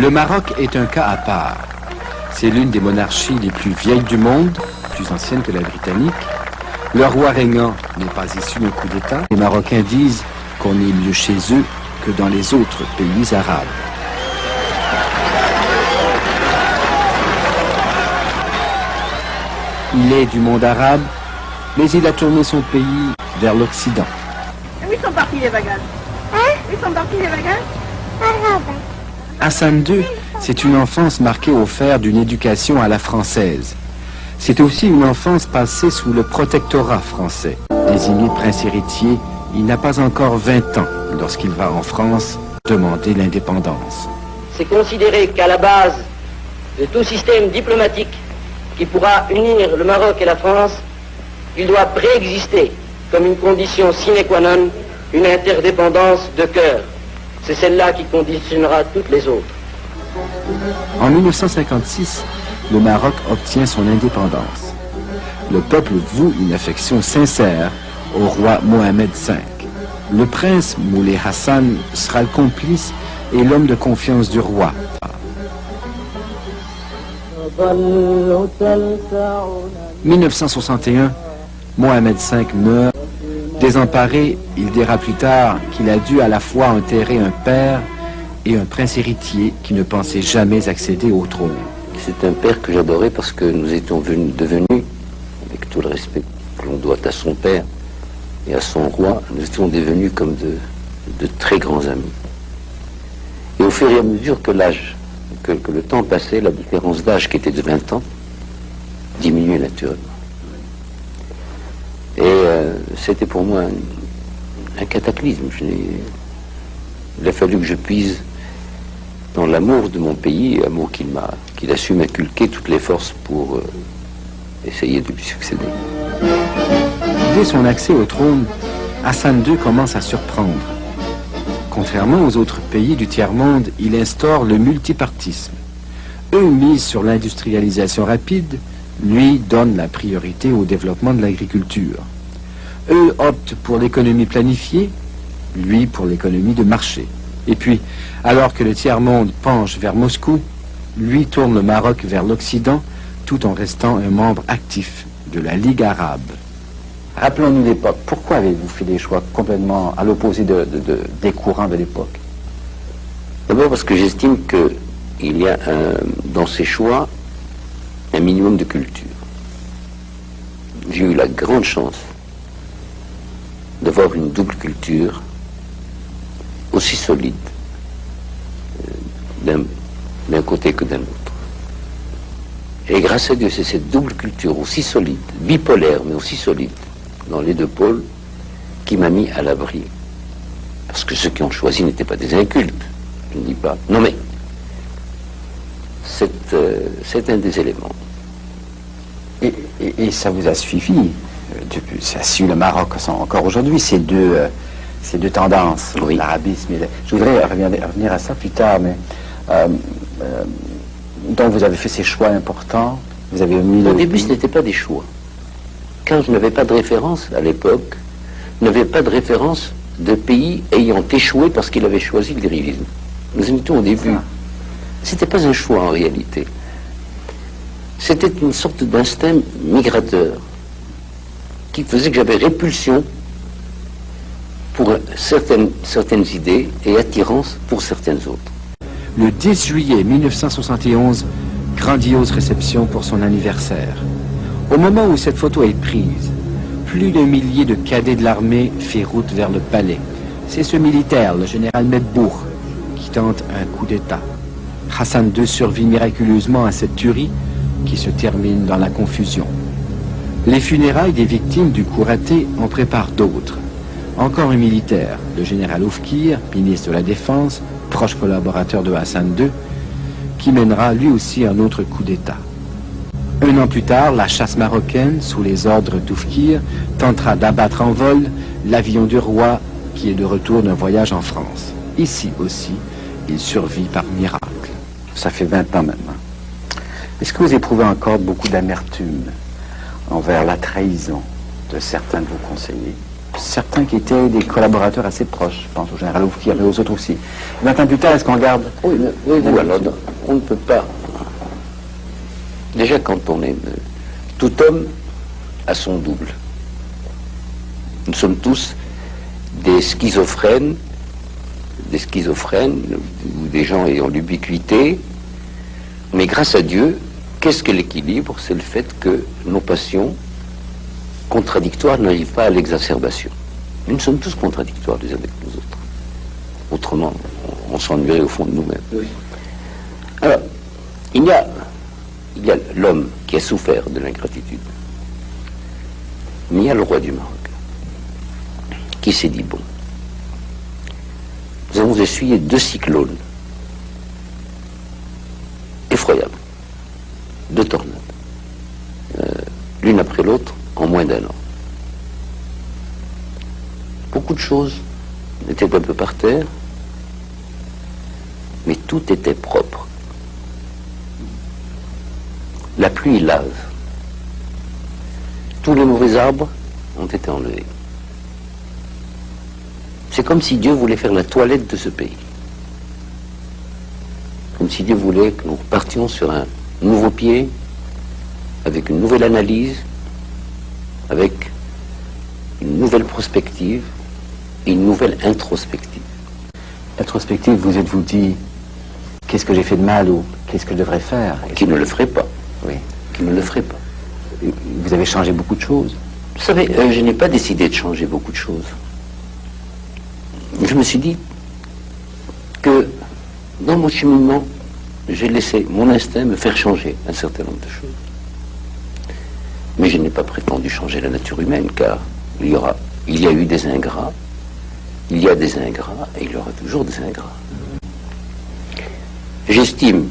Le Maroc est un cas à part. C'est l'une des monarchies les plus vieilles du monde, plus ancienne que la britannique. Le roi régnant n'est pas issu d'un coup d'État. Les Marocains disent qu'on est mieux chez eux que dans les autres pays arabes. Il est du monde arabe, mais il a tourné son pays vers l'Occident. Où sont partis les bagages? Où sont partis les bagages? Arabes. Hassan II, c'est une enfance marquée au fer d'une éducation à la française. C'est aussi une enfance passée sous le protectorat français. Désigné prince héritier, il n'a pas encore 20 ans lorsqu'il va en France demander l'indépendance. C'est considéré qu'à la base de tout système diplomatique qui pourra unir le Maroc et la France, il doit préexister comme une condition sine qua non une interdépendance de cœur. C'est celle-là qui conditionnera toutes les autres. En 1956, le Maroc obtient son indépendance. Le peuple voue une affection sincère au roi Mohamed V. Le prince Moulay Hassan sera le complice et l'homme de confiance du roi. « 1961, Mohamed V meurt. Désemparé, il dira plus tard qu'il a dû à la fois enterrer un père et un prince héritier qui ne pensait jamais accéder au trône. C'est un père que j'adorais parce que nous étions devenus, avec tout le respect que l'on doit à son père et à son roi, nous étions devenus comme de très grands amis. Et au fur et à mesure que l'âge, que le temps passait, la différence d'âge qui était de 20 ans diminuait naturellement. Et c'était pour moi un cataclysme. Il a fallu que je puise dans l'amour de mon pays, amour qu'il a su m'inculquer toutes les forces pour essayer de lui succéder. Dès son accès au trône, Hassan II commence à surprendre. Contrairement aux autres pays du tiers-monde, il instaure le multipartisme. Eux misent sur l'industrialisation rapide, lui donne la priorité au développement de l'agriculture. Eux optent pour l'économie planifiée, lui pour l'économie de marché. Et puis, alors que le tiers-monde penche vers Moscou, lui tourne le Maroc vers l'Occident, tout en restant un membre actif de la Ligue arabe. Rappelons-nous l'époque. Pourquoi avez-vous fait des choix complètement à l'opposé des courants de l'époque? D'abord parce que j'estime qu'il y a dans ces choix un minimum de culture. J'ai eu la grande chance d'avoir une double culture aussi solide d'un côté que d'un autre. Et grâce à Dieu, c'est cette double culture aussi solide, bipolaire, mais aussi solide, dans les deux pôles, qui m'a mis à l'abri. Parce que ceux qui ont choisi n'étaient pas des incultes, je ne dis pas. Non mais, c'est un des éléments. Et ça vous a suivi, ça suit le Maroc encore aujourd'hui, ces deux tendances, oui. L'arabisme. Je voudrais revenir à ça plus tard, mais donc vous avez fait ces choix importants, vous avez mis... Au début, ce n'était pas des choix. Car je n'avais pas de référence à l'époque, je n'avais pas de référence de pays ayant échoué parce qu'il avait choisi le dirigisme. Nous étions au début. C'était pas un choix en réalité. C'était une sorte d'instinct migrateur qui faisait que j'avais répulsion pour certaines idées et attirance pour certaines autres. Le 10 juillet 1971, grandiose réception pour son anniversaire. Au moment où cette photo est prise, plus d'un millier de cadets de l'armée fait route vers le palais. C'est ce militaire, le général Medbour, qui tente un coup d'État. Hassan II survit miraculeusement à cette tuerie qui se termine dans la confusion. Les funérailles des victimes du coup raté en préparent d'autres. Encore un militaire, le général Oufkir, ministre de la Défense, proche collaborateur de Hassan II, qui mènera lui aussi un autre coup d'État. Un an plus tard, la chasse marocaine, sous les ordres d'Oufkir, tentera d'abattre en vol l'avion du roi qui est de retour d'un voyage en France. Ici aussi, il survit par miracle. Ça fait 20 ans maintenant. Est-ce que vous éprouvez encore beaucoup d'amertume envers la trahison de certains de vos conseillers? certains qui étaient des collaborateurs assez proches, je pense au général Oufki, mais aux autres aussi. 20 ans plus tard, est-ce qu'on regarde... Oui, alors, on ne peut pas... Déjà, quand on est... Tout homme a son double. Nous sommes tous des schizophrènes ou des gens ayant l'ubiquité, mais grâce à Dieu, qu'est-ce que l'équilibre? C'est le fait que nos passions contradictoires n'arrivent pas à l'exacerbation. Nous sommes tous contradictoires les uns avec les autres. Autrement, on s'ennuierait au fond de nous-mêmes. Oui. Alors, il y a l'homme qui a souffert de l'ingratitude. Mais il y a le roi du Maroc qui s'est dit, bon, nous avons essuyé 2 cyclones effroyables, 2 tornades, l'une après l'autre en moins d'1 an. Beaucoup de choses étaient un peu par terre, mais tout était propre. La pluie lave. Tous les mauvais arbres ont été enlevés. C'est comme si Dieu voulait faire la toilette de ce pays. Comme si Dieu voulait que nous repartions sur un nouveau pied, avec une nouvelle analyse, avec une nouvelle prospective et une nouvelle introspective. Introspective, vous êtes-vous dit, qu'est-ce que j'ai fait de mal ou qu'est-ce que je devrais faire? Qui ne le ferait pas. Oui. Qui ne le ferait pas. Vous avez changé beaucoup de choses. Vous savez, je n'ai pas décidé de changer beaucoup de choses. Je me suis dit que dans mon cheminement, j'ai laissé mon instinct me faire changer un certain nombre de choses. Mais je n'ai pas prétendu changer la nature humaine, car il y a eu des ingrats, il y a des ingrats, et il y aura toujours des ingrats. J'estime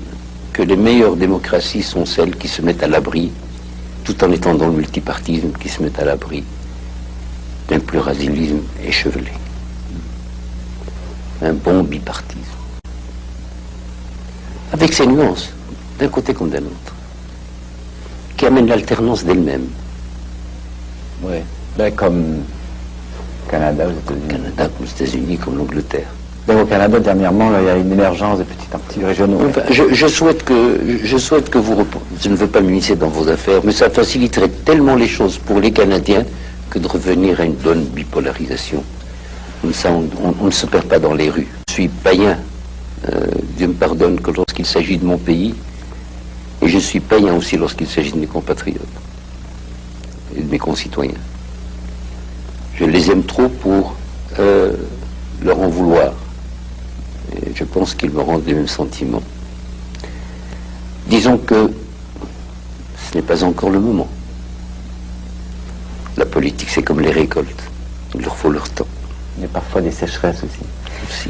que les meilleures démocraties sont celles qui se mettent à l'abri, tout en étant dans le multipartisme, qui se mettent à l'abri d'un pluralisme échevelé. Un bon bipartisme. Avec ses nuances, d'un côté comme d'un autre, qui amène l'alternance d'elle-même. Oui, ben, comme Canada aux États-Unis. Canada comme les États-Unis, comme l'Angleterre. Ben, au Canada, dernièrement, là, il y a une émergence de petits régionaux. Enfin, je souhaite que vous... Je ne veux pas m'immiscer dans vos affaires, mais ça faciliterait tellement les choses pour les Canadiens que de revenir à une bonne bipolarisation. Comme ça, on ne se perd pas dans les rues. Je suis païen, Dieu me pardonne, que lorsqu'il s'agit de mon pays, et je suis païen aussi lorsqu'il s'agit de mes compatriotes et de mes concitoyens. Je les aime trop pour leur en vouloir. Et je pense qu'ils me rendent les mêmes sentiments. Disons que ce n'est pas encore le moment. La politique, c'est comme les récoltes. Il leur faut leur temps. Il y a parfois des sécheresses aussi.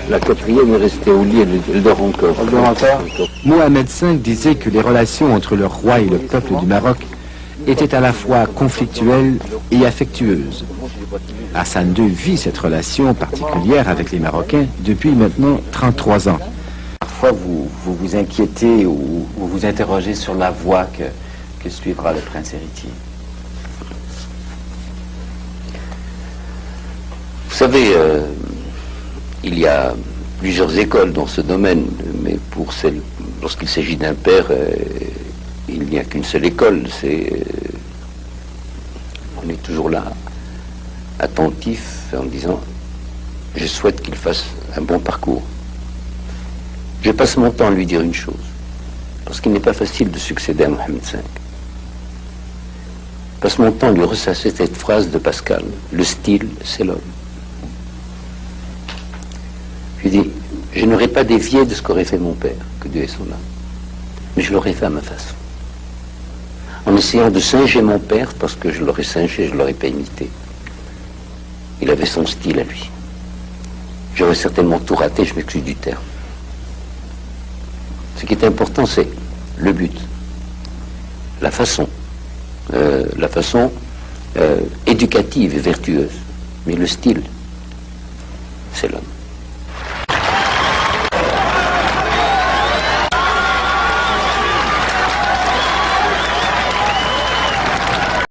La 4e est restée au lit, elle dort encore. Elle dort encore. Mohamed V disait que les relations entre le roi et le peuple du Maroc étaient à la fois conflictuelles et affectueuses. Hassan II vit cette relation particulière avec les Marocains depuis maintenant 33 ans. Parfois, vous vous inquiétez ou vous vous interrogez sur la voie que suivra le prince héritier. Vous savez, il y a plusieurs écoles dans ce domaine, mais lorsqu'il s'agit d'un père, il n'y a qu'une seule école. On est toujours là, attentif, en disant, je souhaite qu'il fasse un bon parcours. Je passe mon temps à lui dire une chose, parce qu'il n'est pas facile de succéder à Mohamed V. Je passe mon temps à lui ressasser cette phrase de Pascal, le style, c'est l'homme. Je lui dis, je n'aurais pas dévié de ce qu'aurait fait mon père, que Dieu ait son âme, mais je l'aurais fait à ma façon. En essayant de singer mon père, parce que je l'aurais singé, je ne l'aurais pas imité. Il avait son style à lui. J'aurais certainement tout raté, je m'excuse du terme. Ce qui est important, c'est le but, la façon éducative et vertueuse. Mais le style, c'est l'homme.